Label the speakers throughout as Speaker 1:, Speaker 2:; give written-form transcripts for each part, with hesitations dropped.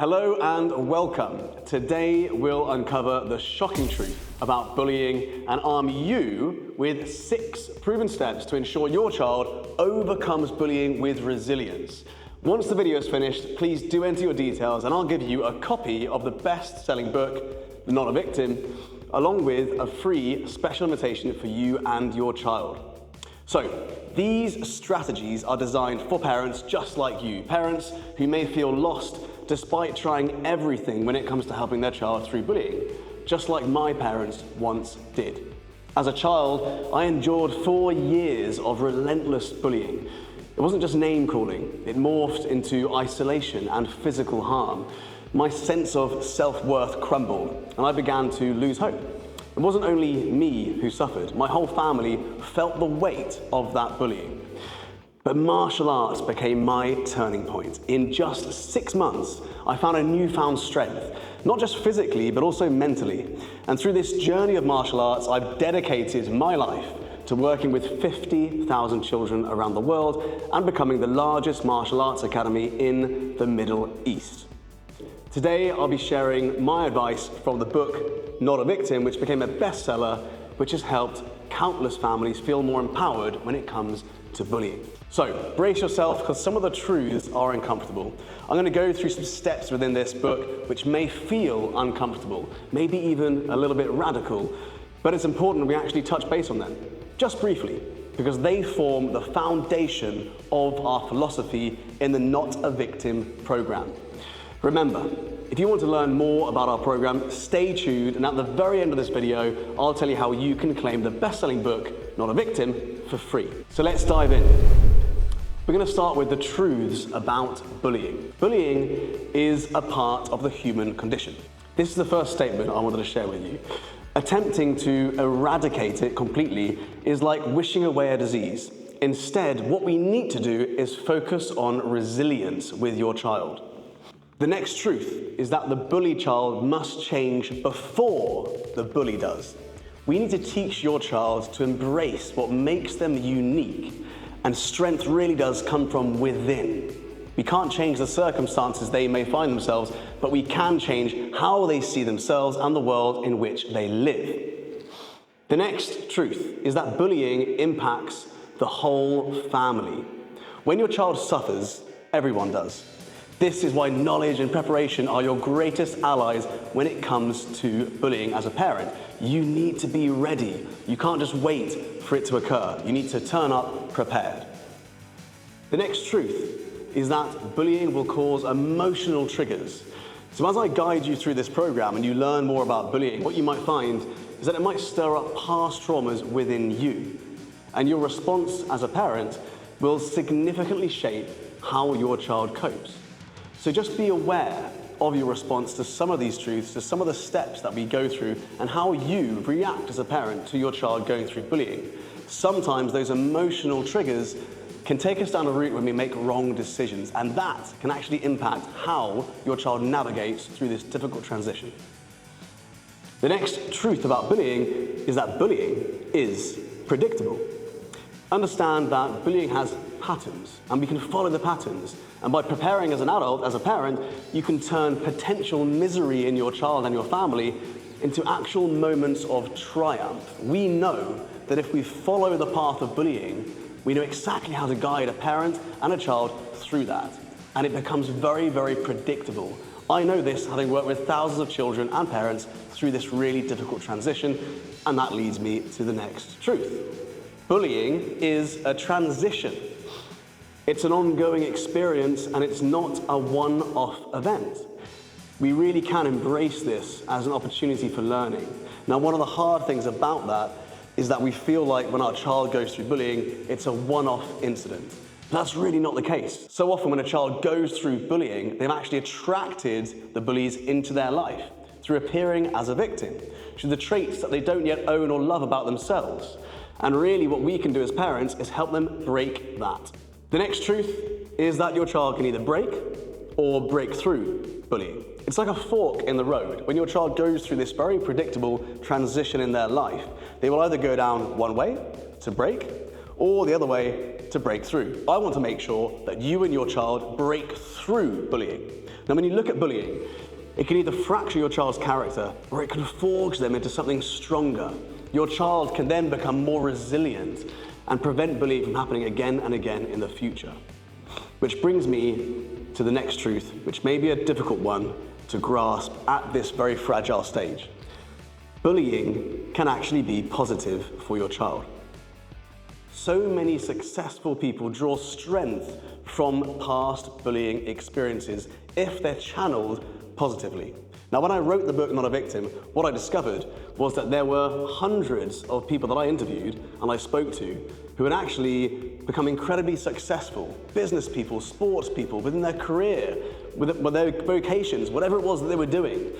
Speaker 1: Hello and welcome. Today we'll uncover the shocking truth about bullying and arm you with 6 proven steps to ensure your child overcomes bullying with resilience. Once the video is finished, please do enter your details and I'll give you a copy of the best-selling book, Not a Victim, along with a free special invitation for you and your child. So, these strategies are designed for parents just like you, parents who may feel lost despite trying everything when it comes to helping their child through bullying, just like my parents once did. As a child, I endured 4 years of relentless bullying. It wasn't just name calling, it morphed into isolation and physical harm. My sense of self-worth crumbled and I began to lose hope. It wasn't only me who suffered, my whole family felt the weight of that bullying. But martial arts became my turning point. In just 6 months, I found a newfound strength, not just physically, but also mentally. And through this journey of martial arts, I've dedicated my life to working with 50,000 children around the world and becoming the largest martial arts academy in the Middle East. Today, I'll be sharing my advice from the book, Not a Victim, which became a bestseller, which has helped countless families feel more empowered when it comes to bullying. So, brace yourself, because some of the truths are uncomfortable. I'm going to go through some steps within this book which may feel uncomfortable, maybe even a little bit radical, but it's important we actually touch base on them, just briefly, because they form the foundation of our philosophy in the Not a Victim program. Remember, if you want to learn more about our program, stay tuned, and at the very end of this video, I'll tell you how you can claim the best-selling book, Not a Victim, for free. So let's dive in. We're going to start with the truths about bullying. Bullying is a part of the human condition. This is the first statement I wanted to share with you. Attempting to eradicate it completely is like wishing away a disease. Instead, what we need to do is focus on resilience with your child. The next truth is that the bullied child must change before the bully does. We need to teach your child to embrace what makes them unique, and strength really does come from within. We can't change the circumstances they may find themselves, but we can change how they see themselves and the world in which they live. The next truth is that bullying impacts the whole family. When your child suffers, everyone does. This is why knowledge and preparation are your greatest allies when it comes to bullying as a parent. You need to be ready. You can't just wait for it to occur. You need to turn up prepared. The next truth is that bullying will cause emotional triggers. So as I guide you through this program and you learn more about bullying, what you might find is that it might stir up past traumas within you. And your response as a parent will significantly shape how your child copes. So just be aware of your response to some of these truths, to some of the steps that we go through, and how you react as a parent to your child going through bullying. Sometimes those emotional triggers can take us down a route when we make wrong decisions, and that can actually impact how your child navigates through this difficult transition. The next truth about bullying is that bullying is predictable. Understand that bullying has patterns, and we can follow the patterns. And by preparing as an adult, as a parent, you can turn potential misery in your child and your family into actual moments of triumph. We know that if we follow the path of bullying, we know exactly how to guide a parent and a child through that. And it becomes very, very predictable. I know this, having worked with thousands of children and parents through this really difficult transition, and that leads me to the next truth. Bullying is a transition. It's an ongoing experience and it's not a one-off event. We really can embrace this as an opportunity for learning. Now, one of the hard things about that is that we feel like when our child goes through bullying, it's a one-off incident. That's really not the case. So often when a child goes through bullying, they've actually attracted the bullies into their life through appearing as a victim, through the traits that they don't yet own or love about themselves. And really what we can do as parents is help them break that. The next truth is that your child can either break or break through bullying. It's like a fork in the road. When your child goes through this very predictable transition in their life, they will either go down one way to break, or the other way, to break through. I want to make sure that you and your child break through bullying. Now, when you look at bullying, it can either fracture your child's character or it can forge them into something stronger. Your child can then become more resilient and prevent bullying from happening again and again in the future. Which brings me to the next truth, which may be a difficult one to grasp at this very fragile stage. Bullying can actually be positive for your child. So many successful people draw strength from past bullying experiences if they're channeled positively. Now, when I wrote the book, Not a Victim, what I discovered was that there were hundreds of people that I interviewed and I spoke to who had actually become incredibly successful, business people, sports people, within their career, with their vocations, whatever it was that they were doing.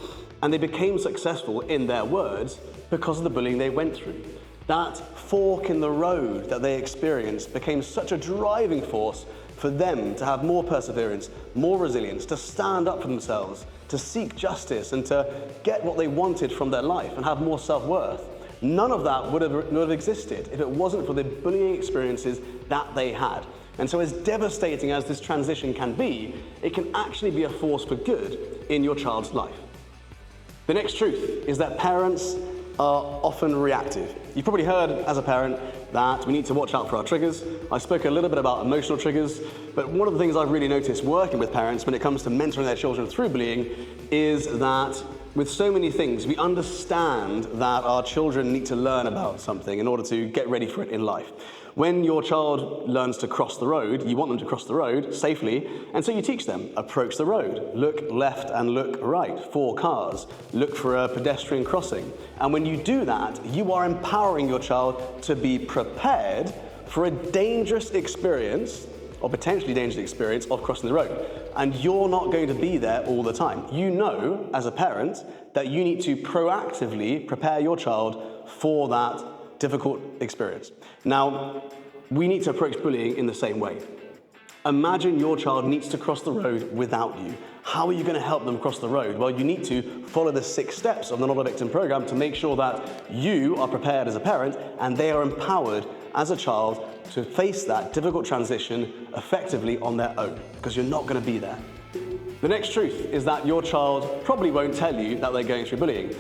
Speaker 1: And they became successful, in their words, because of the bullying they went through. That fork in the road that they experienced became such a driving force for them to have more perseverance, more resilience, to stand up for themselves, to seek justice, and to get what they wanted from their life and have more self-worth. None of that would have existed if it wasn't for the bullying experiences that they had. And so, as devastating as this transition can be, it can actually be a force for good in your child's life. The next truth is that parents are often reactive. You've probably heard as a parent that we need to watch out for our triggers. I spoke a little bit about emotional triggers, but one of the things I've really noticed working with parents when it comes to mentoring their children through bullying is that with so many things, we understand that our children need to learn about something in order to get ready for it in life. When your child learns to cross the road, you want them to cross the road safely, and so you teach them, approach the road, look left and look right for cars, look for a pedestrian crossing. And when you do that, you are empowering your child to be prepared for a dangerous experience, or potentially dangerous experience, of crossing the road. And you're not going to be there all the time. You know, as a parent, that you need to proactively prepare your child for that difficult experience. Now, we need to approach bullying in the same way. Imagine your child needs to cross the road without you. How are you going to help them cross the road? Well, you need to follow the 6 steps of the Not a Victim program to make sure that you are prepared as a parent and they are empowered as a child to face that difficult transition effectively on their own, because you're not going to be there. The next truth is that your child probably won't tell you that they're going through bullying.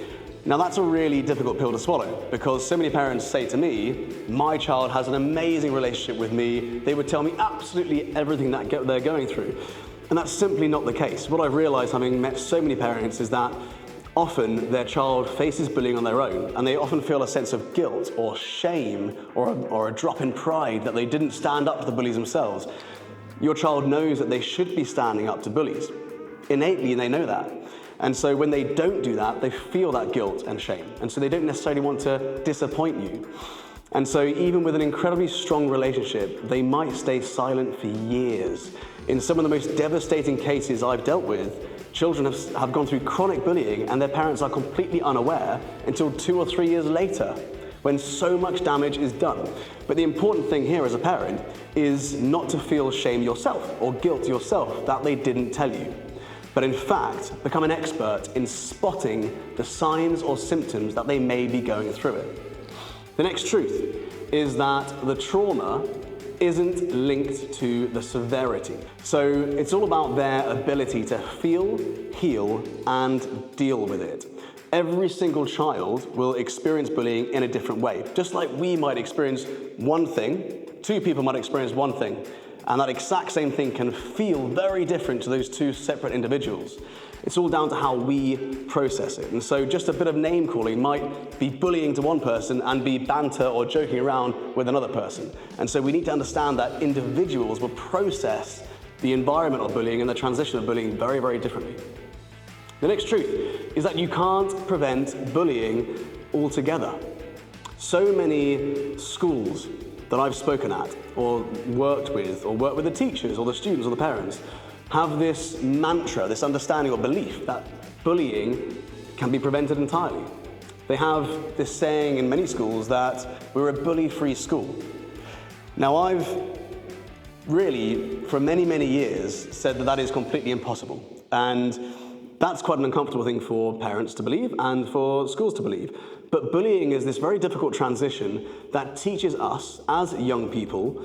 Speaker 1: Now, that's a really difficult pill to swallow, because so many parents say to me, my child has an amazing relationship with me. They would tell me absolutely everything that they're going through. And that's simply not the case. What I've realized, having met so many parents, is that often their child faces bullying on their own, and they often feel a sense of guilt or shame or a drop in pride that they didn't stand up to the bullies themselves. Your child knows that they should be standing up to bullies. Innately, they know that. And so when they don't do that, they feel that guilt and shame. And so they don't necessarily want to disappoint you. And so even with an incredibly strong relationship, they might stay silent for years. In some of the most devastating cases I've dealt with, children have gone through chronic bullying and their parents are completely unaware until 2 or 3 years later, when so much damage is done. But the important thing here as a parent is not to feel shame yourself or guilt yourself that they didn't tell you, but in fact, become an expert in spotting the signs or symptoms that they may be going through it. The next truth is that the trauma isn't linked to the severity. So it's all about their ability to feel, heal, and deal with it. Every single child will experience bullying in a different way. Just like we might experience one thing, 2 people might experience one thing, and that exact same thing can feel very different to those 2 separate individuals. It's all down to how we process it. And so just a bit of name calling might be bullying to one person and be banter or joking around with another person. And so we need to understand that individuals will process the environment of bullying and the transition of bullying very, very differently. The next truth is that you can't prevent bullying altogether. So many schools that I've spoken at or worked with the teachers or the students or the parents have this mantra, this understanding or belief that bullying can be prevented entirely. They have this saying in many schools that we're a bully-free school. Now, I've really, for many, many years, said that that is completely impossible. And That's quite an uncomfortable thing for parents to believe and for schools to believe. But bullying is this very difficult transition that teaches us as young people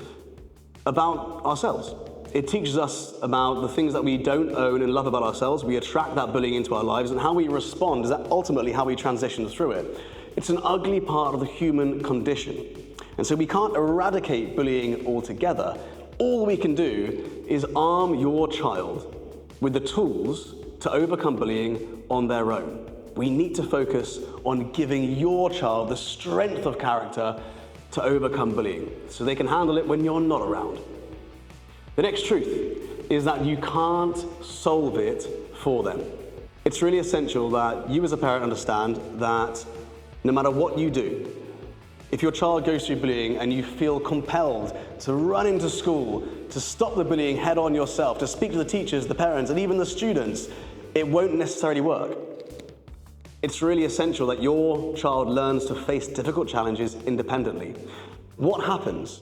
Speaker 1: about ourselves. It teaches us about the things that we don't own and love about ourselves. We attract that bullying into our lives, and how we respond is ultimately how we transition through it. It's an ugly part of the human condition. And so we can't eradicate bullying altogether. All we can do is arm your child with the tools to overcome bullying on their own. We need to focus on giving your child the strength of character to overcome bullying so they can handle it when you're not around. The next truth is that you can't solve it for them. It's really essential that you as a parent understand that no matter what you do, if your child goes through bullying and you feel compelled to run into school, to stop the bullying head on yourself, to speak to the teachers, the parents, and even the students, it won't necessarily work. It's really essential that your child learns to face difficult challenges independently. What happens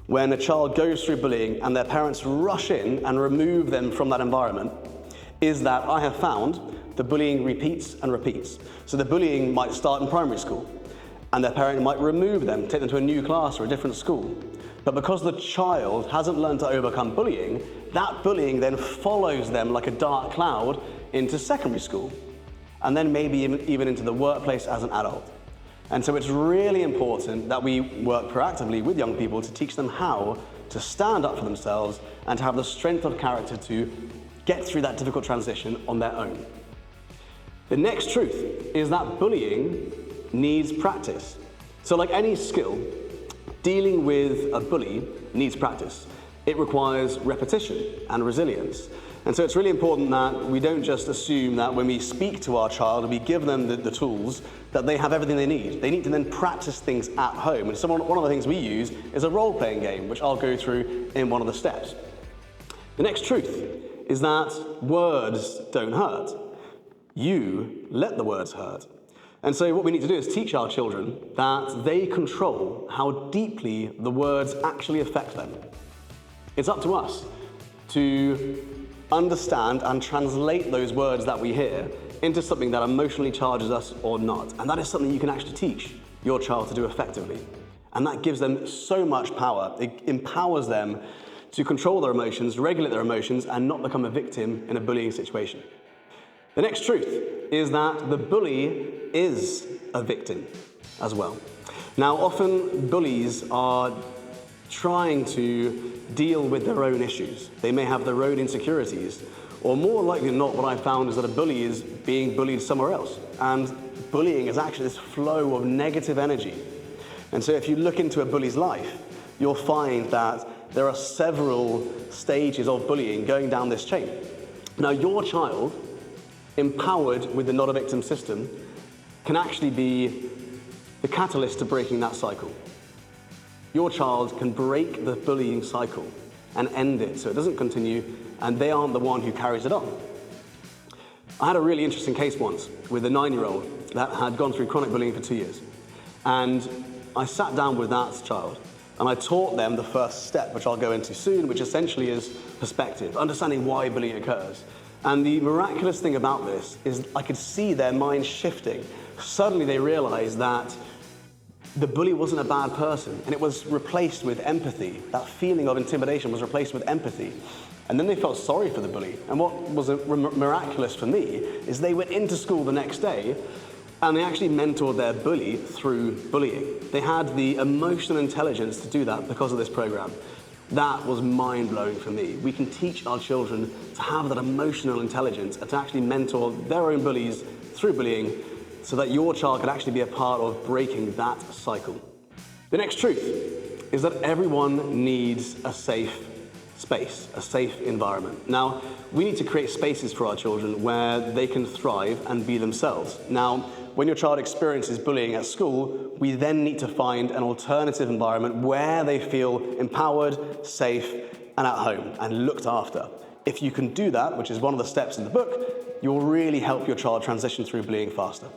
Speaker 1: when a child goes through bullying and their parents rush in and remove them from that environment is that I have found the bullying repeats and repeats. So the bullying might start in primary school, and their parent might remove them, take them to a new class or a different school. But because the child hasn't learned to overcome bullying, that bullying then follows them like a dark cloud into secondary school, and then maybe even into the workplace as an adult. And so it's really important that we work proactively with young people to teach them how to stand up for themselves and to have the strength of character to get through that difficult transition on their own. The next truth is that bullying needs practice. So like any skill, dealing with a bully needs practice. It requires repetition and resilience. And so it's really important that we don't just assume that when we speak to our child and we give them the tools, that they have everything they need. They need to then practice things at home. And so one of the things we use is a role-playing game, which I'll go through in one of the steps. The next truth is that words don't hurt. You let the words hurt. And so what we need to do is teach our children that they control how deeply the words actually affect them. It's up to us to understand and translate those words that we hear into something that emotionally charges us or not. And that is something you can actually teach your child to do effectively. And that gives them so much power. It empowers them to control their emotions, regulate their emotions, and not become a victim in a bullying situation. The next truth is that the bully is a victim as well. Now, often bullies are trying to deal with their own issues. They may have their own insecurities, or more likely than not, what I found is that a bully is being bullied somewhere else. And bullying is actually this flow of negative energy. And so if you look into a bully's life, you'll find that there are several stages of bullying going down this chain. Now, your child, empowered with the not a victim system, can actually be the catalyst to breaking that cycle. Your child can break the bullying cycle and end it so it doesn't continue, and they aren't the one who carries it on. I had a really interesting case once with a 9-year-old that had gone through chronic bullying for 2 years. And I sat down with that child and I taught them the first step, which I'll go into soon, which essentially is perspective, understanding why bullying occurs. And the miraculous thing about this is I could see their minds shifting. Suddenly they realized that the bully wasn't a bad person, and it was replaced with empathy. That feeling of intimidation was replaced with empathy. And then they felt sorry for the bully. And what was miraculous for me is they went into school the next day and they actually mentored their bully through bullying. They had the emotional intelligence to do that because of this program. That was mind-blowing for me. We can teach our children to have that emotional intelligence and to actually mentor their own bullies through bullying so that your child could actually be a part of breaking that cycle. The next truth is that everyone needs a safe space, a safe environment. Now, we need to create spaces for our children where they can thrive and be themselves. Now, when your child experiences bullying at school, we then need to find an alternative environment where they feel empowered, safe, and at home, and looked after. If you can do that, which is one of the steps in the book, you'll really help your child transition through bullying faster.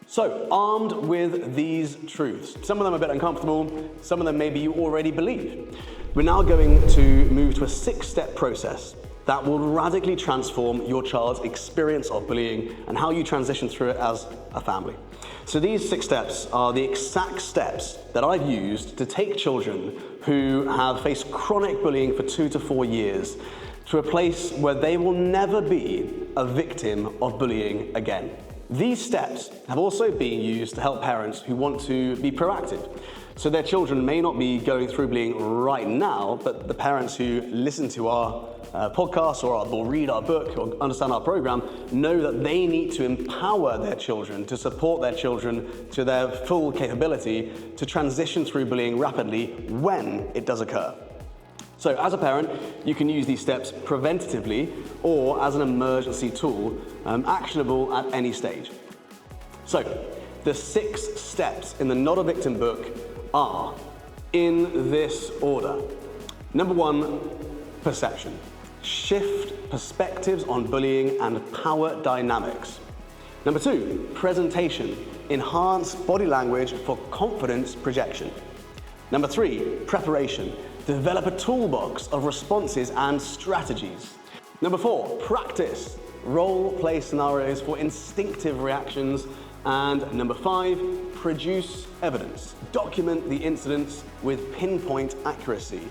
Speaker 1: So, armed with these truths, some of them are a bit uncomfortable, some of them maybe you already believe. We're now going to move to a 6-step process that will radically transform your child's experience of bullying and how you transition through it as a family. So these 6 steps are the exact steps that I've used to take children who have faced chronic bullying for 2 to 4 years to a place where they will never be a victim of bullying again. These steps have also been used to help parents who want to be proactive. So their children may not be going through bullying right now, but the parents who listen to our podcast or read our book or understand our program know that they need to empower their children, to support their children to their full capability to transition through bullying rapidly when it does occur. So as a parent, you can use these steps preventatively or as an emergency tool, actionable at any stage. So the 6 steps in the Not a Victim book are in this order. Number 1, perception. Shift perspectives on bullying and power dynamics. Number 2, presentation. Enhance body language for confidence projection. Number 3, preparation. Develop a toolbox of responses and strategies. Number 4, practice. Role play scenarios for instinctive reactions. And number 5, produce evidence. Document the incidents with pinpoint accuracy.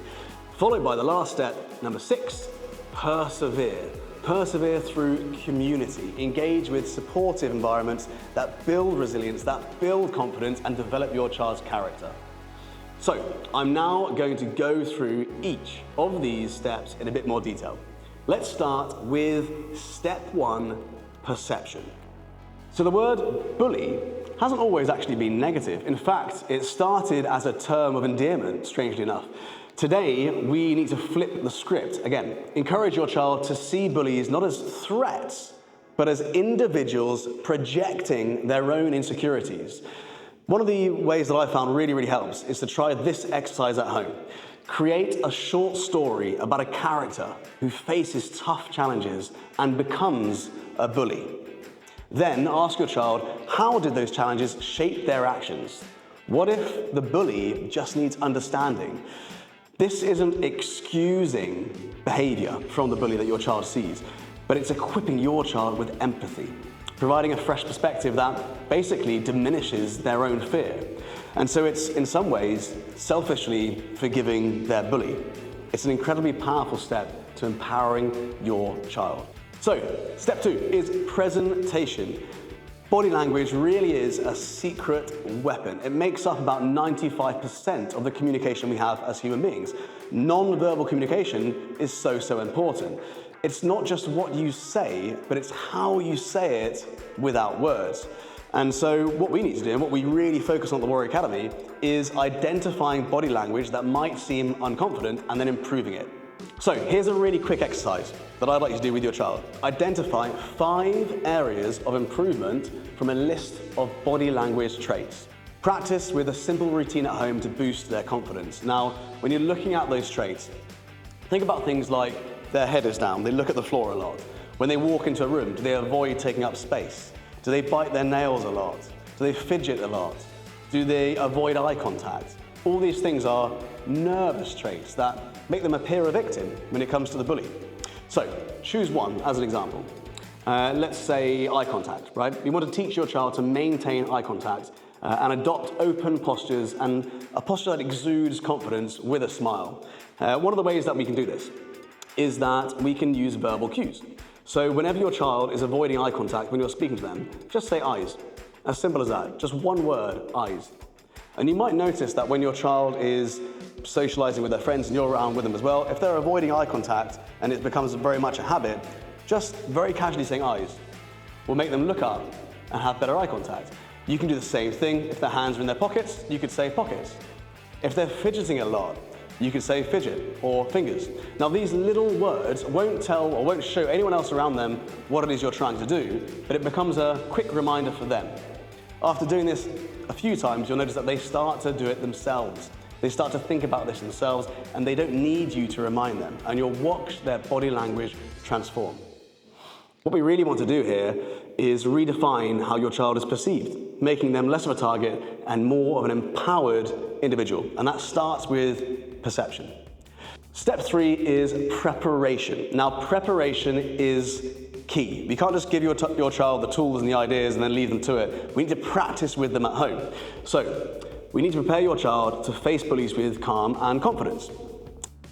Speaker 1: Followed by the last step, number 6, persevere. Persevere through community. Engage with supportive environments that build resilience, that build confidence, and develop your child's character. So, I'm now going to go through each of these steps in a bit more detail. Let's start with step 1, perception. So the word bully hasn't always actually been negative. In fact, it started as a term of endearment, strangely enough. Today, we need to flip the script. Again, encourage your child to see bullies not as threats, but as individuals projecting their own insecurities. One of the ways that I found really helps is to try this exercise at home. Create a short story about a character who faces tough challenges and becomes a bully. Then ask your child, how did those challenges shape their actions? What if the bully just needs understanding? This isn't excusing behavior from the bully that your child sees, but it's equipping your child with empathy, providing a fresh perspective that basically diminishes their own fear. And so it's, in some ways, selfishly forgiving their bully. It's an incredibly powerful step to empowering your child. So, step 2 is presentation. Body language really is a secret weapon. It makes up about 95% of the communication we have as human beings. Non-verbal communication is so important. It's not just what you say, but it's how you say it without words. And so what we need to do, and what we really focus on at the Warrior Academy, is identifying body language that might seem unconfident and then improving it. So here's a really quick exercise that I'd like you to do with your child. Identify 5 areas of improvement from a list of body language traits. Practice with a simple routine at home to boost their confidence. Now, when you're looking at those traits, think about things like their head is down, they look at the floor a lot. When they walk into a room, do they avoid taking up space? Do they bite their nails a lot? Do they fidget a lot? Do they avoid eye contact? All these things are nervous traits that make them appear a victim when it comes to the bully. So, choose one as an example. Let's say eye contact, right? You want to teach your child to maintain eye contact and adopt open postures and a posture that exudes confidence with a smile. One of the ways that we can do this is that we can use verbal cues. So whenever your child is avoiding eye contact when you're speaking to them, just say eyes. As simple as that, just one word, eyes. And you might notice that when your child is socializing with their friends and you're around with them as well, if they're avoiding eye contact and it becomes very much a habit, just very casually saying eyes will make them look up and have better eye contact. You can do the same thing. If their hands are in their pockets, you could say pockets. If they're fidgeting a lot, you could say fidget or fingers. Now these little words won't tell or won't show anyone else around them what it is you're trying to do, but it becomes a quick reminder for them. After doing this a few times, you'll notice that they start to do it themselves. They start to think about this themselves and they don't need you to remind them, and you'll watch their body language transform. What we really want to do here is redefine how your child is perceived, making them less of a target and more of an empowered individual. And that starts with perception. Step 3 is preparation. Now, preparation is key. We can't just give your child the tools and the ideas and then leave them to it. We need to practice with them at home. So, we need to prepare your child to face bullies with calm and confidence.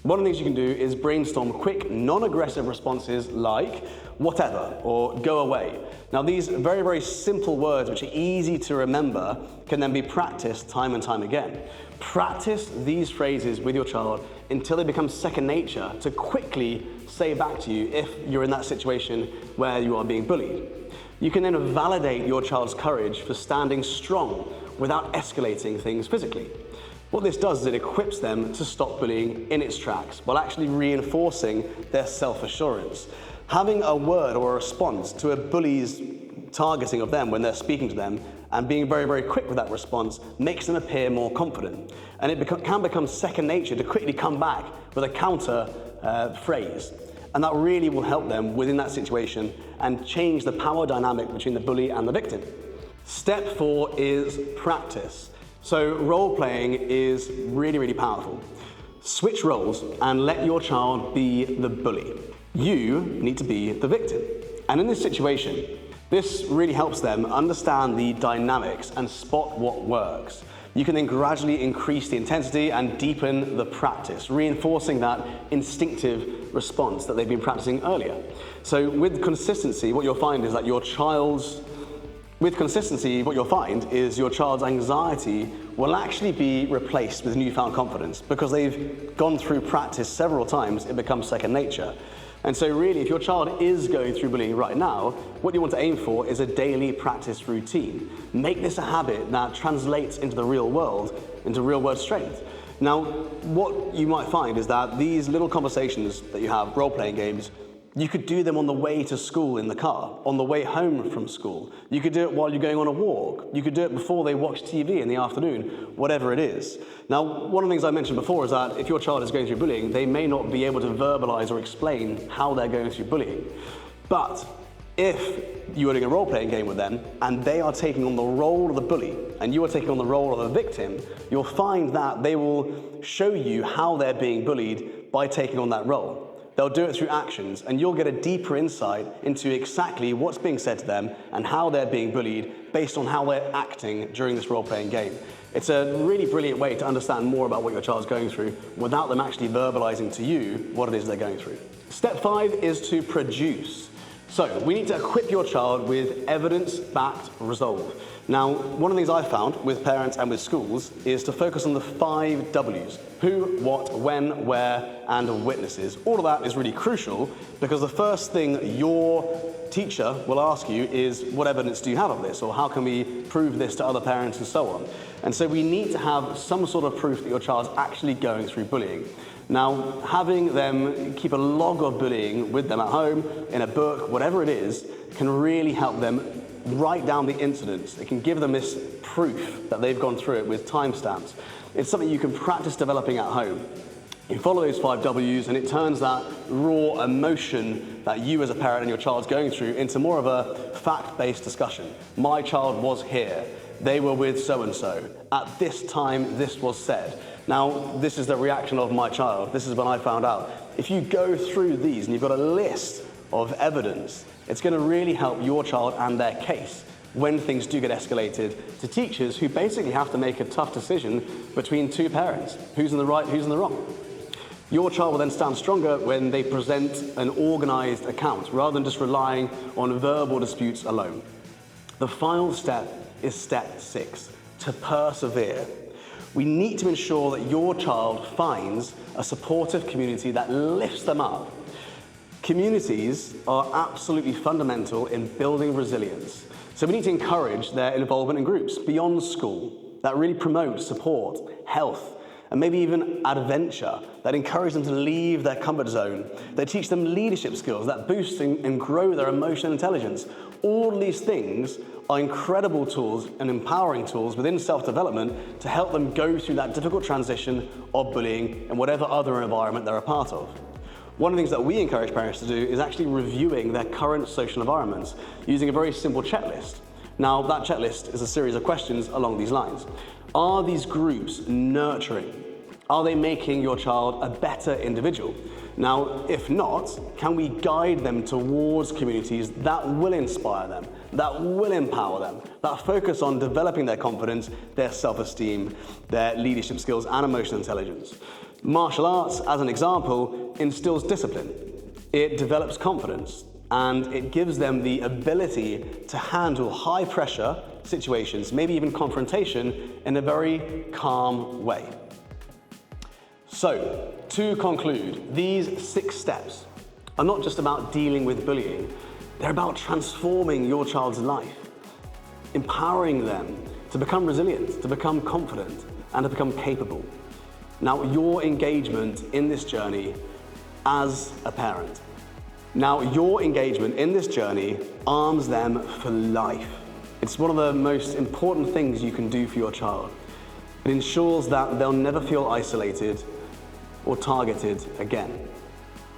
Speaker 1: One of the things you can do is brainstorm quick, non-aggressive responses like whatever or go away. Now, these very, very simple words, which are easy to remember, can then be practiced time and time again. Practice these phrases with your child until they become second nature to quickly say back to you if you're in that situation where you are being bullied. You can then validate your child's courage for standing strong without escalating things physically. What this does is it equips them to stop bullying in its tracks while actually reinforcing their self-assurance. Having a word or a response to a bully's targeting of them when they're speaking to them and being very, very quick with that response makes them appear more confident. And it can become second nature to quickly come back with a counter phrase. And that really will help them within that situation and change the power dynamic between the bully and the victim. Step 4 is practice. So role-playing is really, really powerful. Switch roles and let your child be the bully. You need to be the victim. And in this situation, this really helps them understand the dynamics and spot what works. You can then gradually increase the intensity and deepen the practice, reinforcing that instinctive response that they've been practicing earlier. So with consistency, what you'll find is that your child's anxiety will actually be replaced with newfound confidence because they've gone through practice several times. It becomes second nature. And so really, if your child is going through bullying right now, what you want to aim for is a daily practice routine. Make this a habit that translates into the real world, into real-world strength. Now, what you might find is that these little conversations that you have, role-playing games, you could do them on the way to school in the car, on the way home from school. You could do it while you're going on a walk. You could do it before they watch TV in the afternoon, whatever it is. Now, one of the things I mentioned before is that if your child is going through bullying, they may not be able to verbalize or explain how they're going through bullying. But if you are doing a role-playing game with them and they are taking on the role of the bully and you are taking on the role of the victim, you'll find that they will show you how they're being bullied by taking on that role. They'll do it through actions, and you'll get a deeper insight into exactly what's being said to them and how they're being bullied based on how they're acting during this role-playing game. It's a really brilliant way to understand more about what your child's going through without them actually verbalizing to you what it is they're going through. Step 5 is to produce. So we need to equip your child with evidence-backed resolve. Now, one of the things I've found with parents and with schools is to focus on the 5 W's. Who, what, when, where, and witnesses. All of that is really crucial because the first thing your teacher will ask you is, what evidence do you have of this? Or how can we prove this to other parents and so on? And so we need to have some sort of proof that your child's actually going through bullying. Now, having them keep a log of bullying with them at home, in a book, whatever it is, can really help them write down the incidents. It can give them this proof that they've gone through it with timestamps. It's something you can practice developing at home. You follow those 5 W's and it turns that raw emotion that you as a parent and your child's going through into more of a fact-based discussion. My child was here. They were with so-and-so. At this time, this was said. Now, this is the reaction of my child. This is when I found out. If you go through these and you've got a list of evidence, it's going to really help your child and their case when things do get escalated to teachers who basically have to make a tough decision between 2 parents. Who's in the right, who's in the wrong? Your child will then stand stronger when they present an organized account rather than just relying on verbal disputes alone. The final step is step 6, to persevere. We need to ensure that your child finds a supportive community that lifts them up. Communities are absolutely fundamental in building resilience. So we need to encourage their involvement in groups beyond school that really promote support, health, and maybe even adventure, that encourage them to leave their comfort zone, that teach them leadership skills, that boost and grow their emotional intelligence. All of these things are incredible tools and empowering tools within self-development to help them go through that difficult transition of bullying and whatever other environment they're a part of. One of the things that we encourage parents to do is actually reviewing their current social environments using a very simple checklist. Now, that checklist is a series of questions along these lines. Are these groups nurturing? Are they making your child a better individual? Now, if not, can we guide them towards communities that will inspire them, that will empower them, that focus on developing their confidence, their self-esteem, their leadership skills, and emotional intelligence? Martial arts, as an example, instills discipline. It develops confidence, and it gives them the ability to handle high-pressure situations, maybe even confrontation, in a very calm way. So, to conclude, these 6 steps are not just about dealing with bullying, they're about transforming your child's life, empowering them to become resilient, to become confident, and to become capable. Now, your engagement in this journey as a parent, arms them for life. It's one of the most important things you can do for your child. It ensures that they'll never feel isolated or targeted again.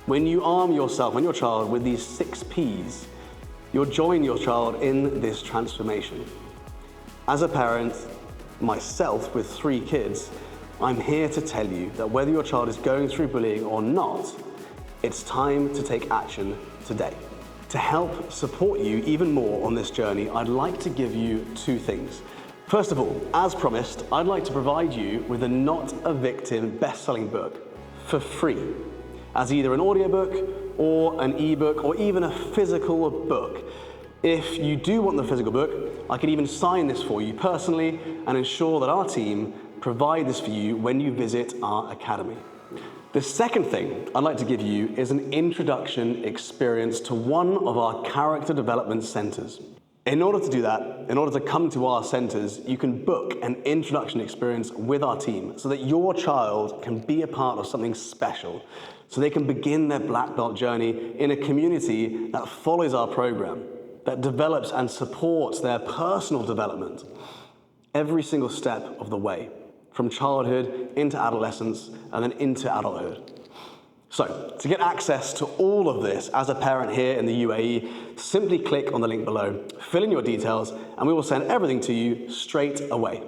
Speaker 1: When you arm yourself and your child with these 6 Ps, you'll join your child in this transformation. As a parent, myself with 3 kids, I'm here to tell you that whether your child is going through bullying or not, it's time to take action today. To help support you even more on this journey, I'd like to give you 2 things. First of all, as promised, I'd like to provide you with a Not a Victim best-selling book for free, as either an audiobook or an ebook or even a physical book. If you do want the physical book, I can even sign this for you personally and ensure that our team provide this for you when you visit our academy. The second thing I'd like to give you is an introduction experience to one of our character development centers. In order to do that, in order to come to our centers, you can book an introduction experience with our team so that your child can be a part of something special, so they can begin their black belt journey in a community that follows our program, that develops and supports their personal development every single step of the way, from childhood into adolescence and then into adulthood. So, to get access to all of this as a parent here in the UAE, simply click on the link below, fill in your details, and we will send everything to you straight away.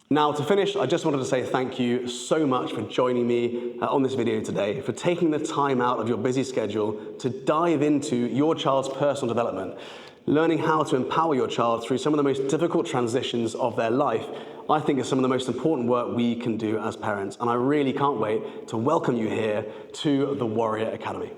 Speaker 1: Now, to finish, I just wanted to say thank you so much for joining me on this video today, for taking the time out of your busy schedule to dive into your child's personal development, learning how to empower your child through some of the most difficult transitions of their life. I think is some of the most important work we can do as parents, and I really can't wait to welcome you here to the Warrior Academy.